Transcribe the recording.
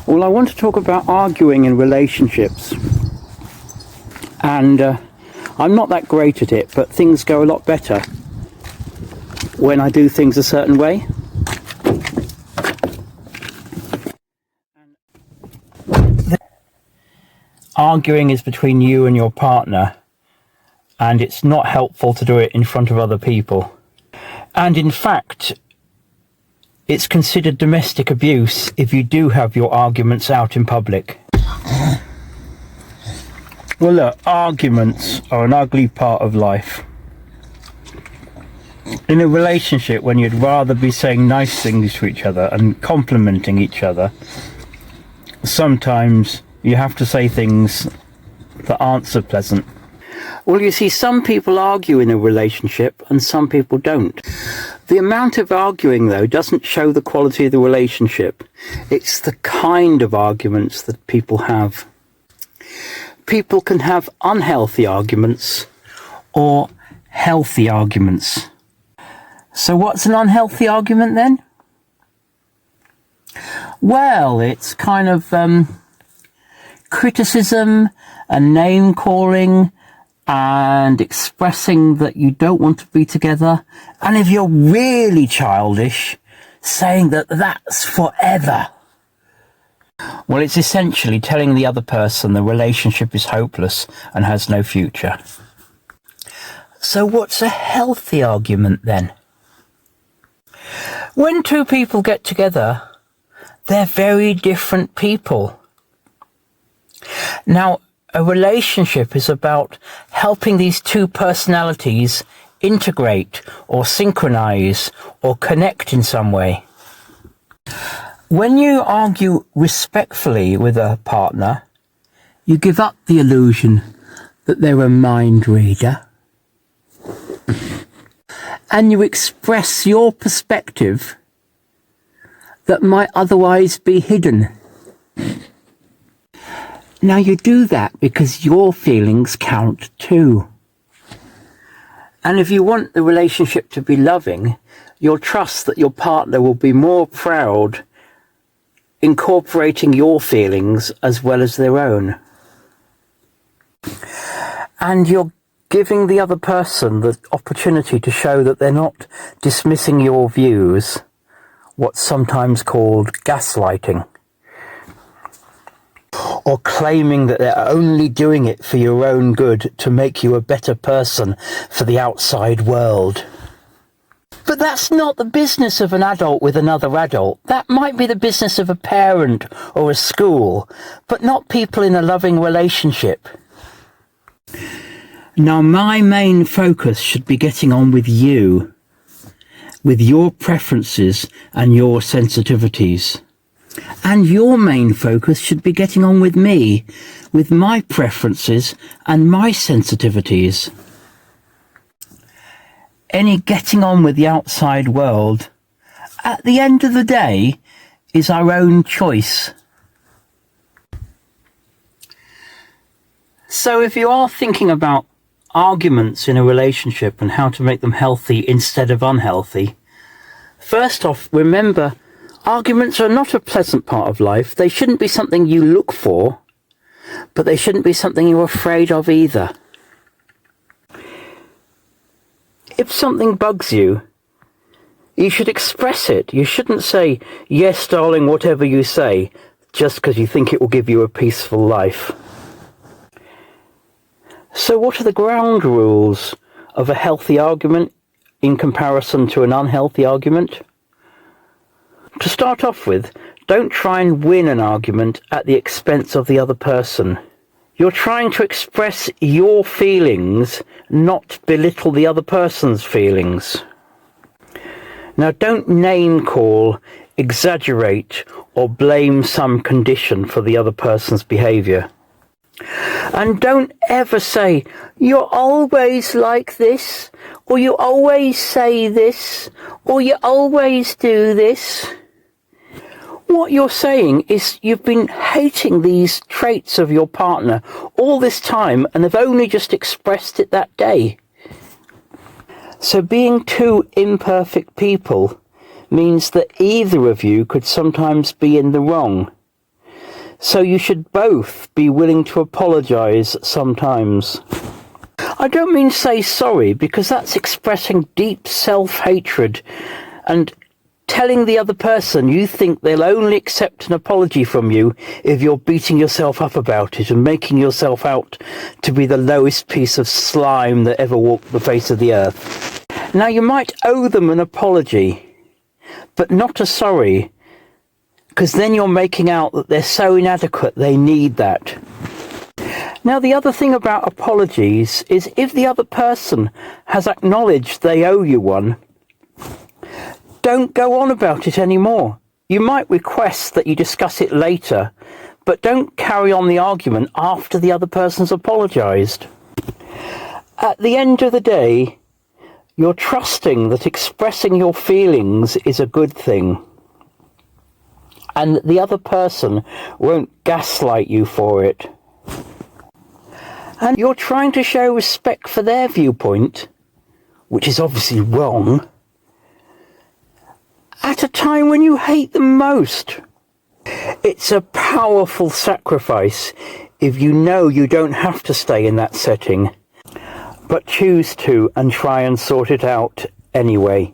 Well, I want to talk about arguing in relationships. And I'm not that great at it, but things go a lot better when I do things a certain way. Arguing is between you and your partner, and it's not helpful to do it in front of other people. And in fact, it's considered domestic abuse if you do have your arguments out in public. Well, look, arguments are an ugly part of life. In a relationship, when you'd rather be saying nice things to each other and complimenting each other, sometimes you have to say things that aren't so pleasant. Well, you see, some people argue in a relationship and some people don't. The amount of arguing, though, doesn't show the quality of the relationship. It's the kind of arguments that people have. People can have unhealthy arguments or healthy arguments. So what's an unhealthy argument then? Well, it's kind of criticism and name calling and expressing that you don't want to be together. And if you're really childish, saying that that's forever. Well, it's essentially telling the other person the relationship is hopeless and has no future. So what's a healthy argument then? When two people get together, they're very different people. Now, a relationship is about helping these two personalities integrate or synchronize or connect in some way. When you argue respectfully with a partner, you give up the illusion that they're a mind reader and you express your perspective that might otherwise be hidden. Now you do that because your feelings count too. And if you want the relationship to be loving, you'll trust that your partner will be more proud incorporating your feelings as well as their own. And you're giving the other person the opportunity to show that they're not dismissing your views, what's sometimes called gaslighting, or claiming that they're only doing it for your own good to make you a better person for the outside world. But that's not the business of an adult with another adult. That might be the business of a parent or a school, but not people in a loving relationship. Now, my main focus should be getting on with you, with your preferences and your sensitivities. And your main focus should be getting on with me, with my preferences and my sensitivities. Any getting on with the outside world, at the end of the day, is our own choice. So if you are thinking about arguments in a relationship and how to make them healthy instead of unhealthy, first off, remember, arguments are not a pleasant part of life. They shouldn't be something you look for, but they shouldn't be something you're afraid of either. If something bugs you, you should express it. You shouldn't say, yes, darling, whatever you say, just because you think it will give you a peaceful life. So what are the ground rules of a healthy argument in comparison to an unhealthy argument? To start off with, don't try and win an argument at the expense of the other person. You're trying to express your feelings, not belittle the other person's feelings. Now, don't name call, exaggerate, or blame some condition for the other person's behaviour. And don't ever say, you're always like this, or you always say this, or you always do this. What you're saying is you've been hating these traits of your partner all this time and have only just expressed it that day. So being two imperfect people means that either of you could sometimes be in the wrong. So you should both be willing to apologise sometimes. I don't mean say sorry, because that's expressing deep self-hatred and telling the other person you think they'll only accept an apology from you if you're beating yourself up about it and making yourself out to be the lowest piece of slime that ever walked the face of the earth. Now, you might owe them an apology, but not a sorry, because then you're making out that they're so inadequate they need that. Now, the other thing about apologies is if the other person has acknowledged they owe you one, don't go on about it anymore. You might request that you discuss it later, but don't carry on the argument after the other person's apologised. At the end of the day, you're trusting that expressing your feelings is a good thing, and that the other person won't gaslight you for it. And you're trying to show respect for their viewpoint, which is obviously wrong, at a time when you hate them most. It's a powerful sacrifice if you know you don't have to stay in that setting, but choose to and try and sort it out anyway.